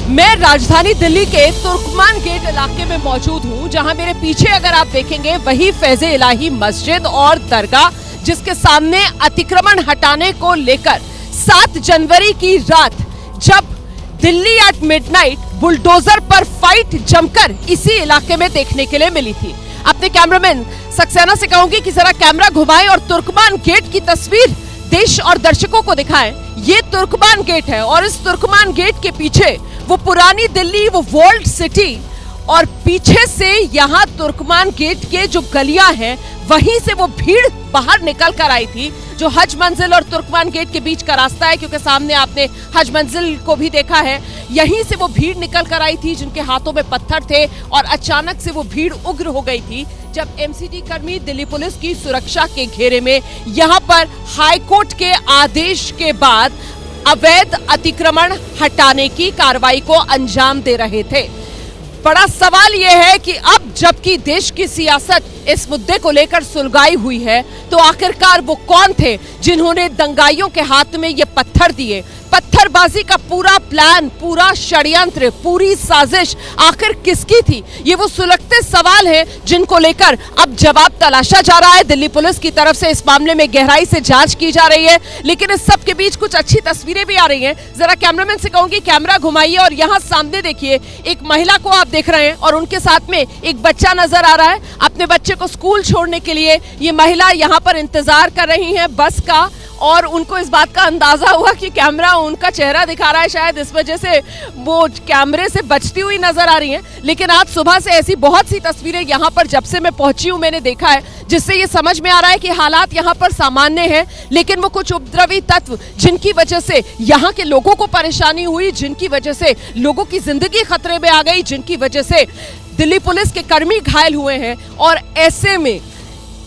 मैं राजधानी दिल्ली के तुर्कमान गेट इलाके में मौजूद हूं, जहां मेरे पीछे अगर आप देखेंगे वही फैज़े इलाही मस्जिद और दरगाह, जिसके सामने अतिक्रमण हटाने को लेकर 7 जनवरी की रात जब दिल्ली एट मिडनाइट बुलडोजर पर फाइट जमकर इसी इलाके में देखने के लिए मिली थी। अपने कैमरामैन सक्सेना से कहूंगी कि जरा कैमरा घुमाएं और तुर्कमान गेट की तस्वीर देश और दर्शकों को दिखाएं। ये तुर्कमान गेट है और इस तुर्कमान गेट के पीछे वो पुरानी दिल्ली, वो वॉल्ड सिटी, और पीछे से यहाँ तुर्कमान गेट के जो गलियां हैं वहीं से वो भीड़ बाहर निकल कर आई थी, जो हज मंजिल और तुर्कमान गेट के बीच का रास्ता है, क्योंकि सामने आपने हज मंजिल को भी देखा है। यहीं से वो भीड़ निकल कर आई थी जिनके हाथों में पत्थर थे, और अचानक से वो भीड़ उग्र हो गई थी जब एमसीडी कर्मी दिल्ली पुलिस की सुरक्षा के घेरे में यहाँ पर हाईकोर्ट के आदेश के बाद अवैध अतिक्रमण हटाने की कार्रवाई को अंजाम दे रहे थे। बड़ा सवाल यह है कि अब जबकि देश की सियासत इस मुद्दे को लेकर सुलगाई हुई है, तो आखिरकार वो कौन थे जिन्होंने दंगाइयों के हाथ में ये पत्थर दिए? पत्थरबाजी का पूरा प्लान, पूरा षड्यंत्र, पूरी साजिश आखिर किसकी थी? ये वो सुलगते सवाल हैं जिनको लेकर अब जवाब तलाशा जा रहा है। दिल्ली पुलिस की तरफ से इस मामले में गहराई से जांच की जा रही है, लेकिन इस सब के बीच कुछ अच्छी तस्वीरें भी आ रही हैं। जरा कैमरामैन से कहूंगी कैमरा घुमाइए और यहाँ सामने देखिए, एक महिला को आप देख रहे हैं और उनके साथ में एक बच्चा नजर आ रहा है। अपने बच्चे को स्कूल छोड़ने के लिए ये महिला यहाँ पर इंतजार कर रही है बस का, और उनको इस बात का अंदाजा हुआ कि कैमरा उनका चेहरा दिखा रहा है, शायद इस वजह से वो कैमरे से बचती हुई नजर आ रही हैं। लेकिन आज सुबह से ऐसी बहुत सी तस्वीरें यहाँ पर जब से मैं पहुंची हूँ मैंने देखा है, जिससे ये समझ में आ रहा है कि हालात यहाँ पर सामान्य हैं, लेकिन वो कुछ उपद्रवी तत्व जिनकी वजह से यहाँ के लोगों को परेशानी हुई, जिनकी वजह से लोगों की जिंदगी खतरे में आ गई, जिनकी वजह से दिल्ली पुलिस के कर्मी घायल हुए हैं, और ऐसे में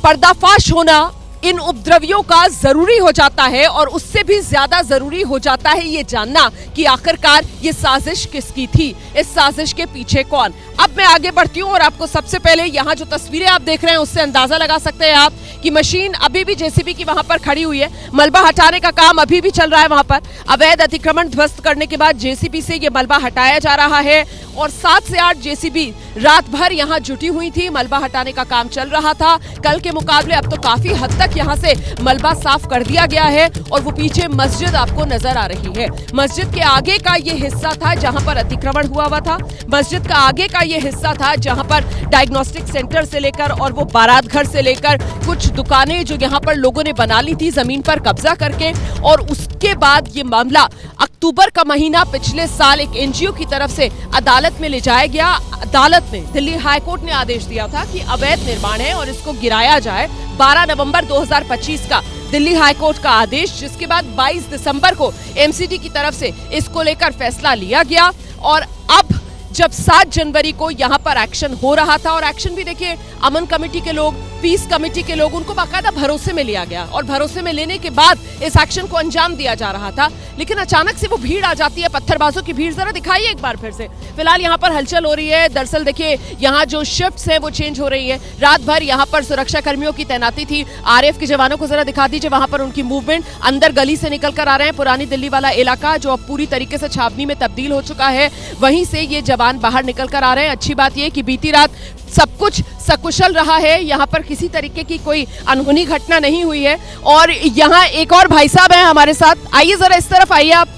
पर्दाफाश होना इन उपद्रवियों का जरूरी हो जाता है, और उससे भी ज्यादा जरूरी हो जाता है ये जानना कि आखिरकार ये साजिश किसकी थी, इस साजिश के पीछे कौन। अब मैं आगे बढ़ती हूँ और आपको सबसे पहले यहाँ जो तस्वीरें आप देख रहे हैं उससे अंदाजा लगा सकते हैं आप कि मशीन अभी भी जेसीबी की वहां पर खड़ी हुई है। मलबा हटाने का काम अभी भी चल रहा है वहां पर। अवैध अतिक्रमण ध्वस्त करने के बाद जेसीबी से ये मलबा हटाया जा रहा है, और 7 से 8 जेसीबी रात भर यहाँ जुटी हुई थी। मलबा हटाने का काम चल रहा था। कल के मुकाबले अब तो काफी हद तक यहाँ से मलबा साफ कर दिया गया है, और वो पीछे मस्जिद आपको नजर आ रही है। मस्जिद के आगे का ये हिस्सा था जहाँ पर अतिक्रमण हुआ था। मस्जिद का आगे का ये हिस्सा था जहाँ पर डायग्नोस्टिक सेंटर से लेकर और वो बारात घर से लेकर कुछ दुकानें जो यहाँ पर लोगों ने बना ली थी जमीन पर कब्जा करके। और उसके बाद ये मामला अक्टूबर का महीना पिछले साल एक एनजीओ की तरफ से अदालत में ले जाया गया। अदालत में दिल्ली हाईकोर्ट ने आदेश दिया था कि अवैध निर्माण है और इसको गिराया जाए। 12 नवंबर 2025 का दिल्ली हाईकोर्ट का आदेश, जिसके बाद 22 दिसंबर को एमसीडी की तरफ से इसको लेकर फैसला लिया गया। और अब जब 7 जनवरी को यहाँ पर एक्शन हो रहा था, और एक्शन भी देखिए अमन कमेटी के लोग, पीस कमेटी के लोग, उनको बाकायदा भरोसे में लिया गया, और भरोसे में लेने के बाद इस एक्शन को अंजाम दिया जा रहा था। लेकिन अचानक से वो भीड़ आ जाती है, पत्थरबाजों की भीड़। जरा दिखाइए एक बार फिर से। फिलहाल यहाँ पर हलचल हो रही है। दरअसल देखिए यहाँ जो शिफ्ट्स हैं वो चेंज हो रही है। रात भर यहाँ पर सुरक्षा कर्मियों की तैनाती थी। आरएएफ के जवानों को जरा दिखा दीजिए वहां पर उनकी मूवमेंट। अंदर गली से निकल कर आ रहे हैं। पुरानी दिल्ली वाला इलाका जो अब पूरी तरीके से छावनी में तब्दील हो चुका है, वहीं से ये जवान बाहर निकल कर आ रहे हैं। अच्छी बात यह कि बीती रात सब कुछ सकुशल रहा है, यहाँ पर किसी तरीके की कोई अनहोनी घटना नहीं हुई है। और यहाँ एक और भाई साहब हैं हमारे साथ, आइए जरा इस तरफ आइए आप।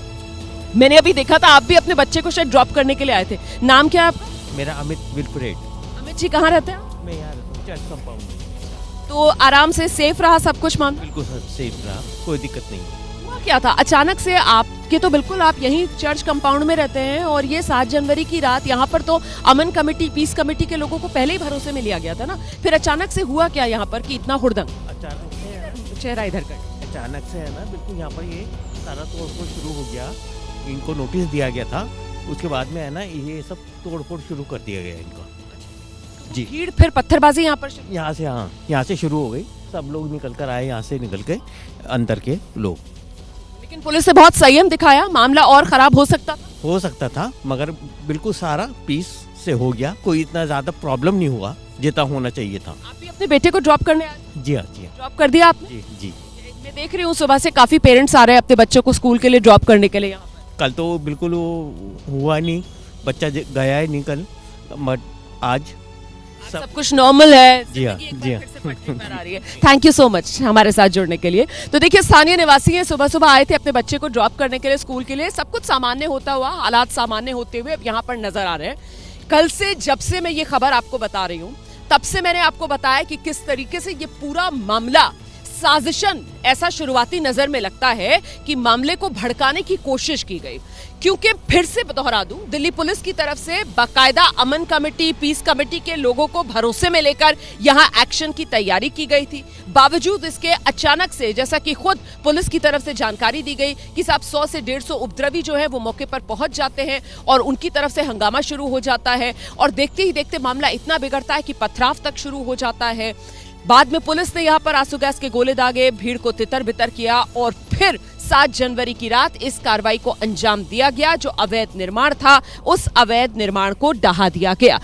मैंने अभी देखा था आप भी अपने बच्चे को शायद ड्रॉप करने के लिए आए थे। नाम क्या है आपका? मेरा अमित विलपुरेट। अमित जी कहाँ रहते हैं? मैं यहाँ रहता हूँ चर्च कंपाउंड में। तो आराम से सेफ रहा सब कुछ मामला? बिल्कुल सेफ रहा, कोई दिक्कत नहीं। हुआ क्या था अचानक से आपके, तो बिल्कुल आप यहीं चर्च कंपाउंड में रहते हैं, और ये 7 जनवरी की रात यहाँ पर तो अमन कमेटी, पीस कमेटी के लोगों को पहले ही भरोसे में लिया गया था ना, फिर अचानक से हुआ क्या यहाँ पर कि इतना हुड़दंग? अचानक से चेहरा इधर कर। अचानक से है ना, बिल्कुल यहाँ पर ये सारा तोड़फोड़ शुरू हो गया। इनको नोटिस दिया गया था, उसके बाद में है ना ये सब तोड़फोड़ शुरू कर दिया गया इनका जी। भीड़ फिर पत्थरबाजी यहाँ पर यहाँ से, हाँ यहाँ से शुरू हो गई। सब लोग निकल कर आए, यहाँ से निकल के अंदर के लोग। लेकिन पुलिस ने बहुत संयम दिखाया, मामला और खराब हो सकता था, मगर बिल्कुल सारा पीस से हो गया। कोई इतना ज्यादा प्रॉब्लम नहीं हुआ जितना होना चाहिए था। आप भी अपने बेटे को ड्रॉप करने आए? जी हाँ, जी हाँ। ड्रॉप कर दिया आपने? जी जी। मैं देख रही हूँ सुबह से काफी पेरेंट्स आ रहे हैं अपने बच्चों को स्कूल के लिए ड्रॉप करने के लिए यहाँ पर। कल तो बिल्कुल वो हुआ नहीं, बच्चा गया ही नहीं कल, बट आज सब कुछ नॉर्मल है। जी हाँ, जिंदगी एक जी बार हाँ। फिर से पटरी पर आ रही है। थैंक यू सो मच हमारे साथ जुड़ने के लिए। तो देखिए, स्थानीय निवासी हैं, सुबह सुबह आए थे अपने बच्चे को ड्रॉप करने के लिए स्कूल के लिए। सब कुछ सामान्य होता हुआ, हालात सामान्य होते हुए अब यहाँ पर नजर आ रहे हैं। कल से जब से मैं ये खबर आपको बता रही हूँ, तब से मैंने आपको बताया कि किस तरीके से ये पूरा मामला साजिशन ऐसा शुरुआती नजर में लगता है कि मामले को भड़काने की कोशिश की गई। क्योंकि फिर से दोहरा दूं, दिल्ली पुलिस की तरफ से बाकायदा अमन कमेटी, पीस कमेटी के लोगों को भरोसे में लेकर यहां एक्शन की तैयारी की गई थी। बावजूद इसके अचानक से, जैसा कि खुद पुलिस की तरफ से जानकारी दी गई कि साहब 100 से 150 उपद्रवी जो है वो मौके पर पहुंच जाते हैं और उनकी तरफ से हंगामा शुरू हो जाता है और देखते ही देखते मामला इतना बिगड़ता है कि पथराव तक शुरू हो जाता है। बाद में पुलिस ने यहां पर आंसू गैस के गोले दागे, भीड़ को तितर बितर किया और फिर 7 जनवरी की रात इस कार्रवाई को अंजाम दिया गया। जो अवैध निर्माण था, उस अवैध निर्माण को ढहा दिया गया।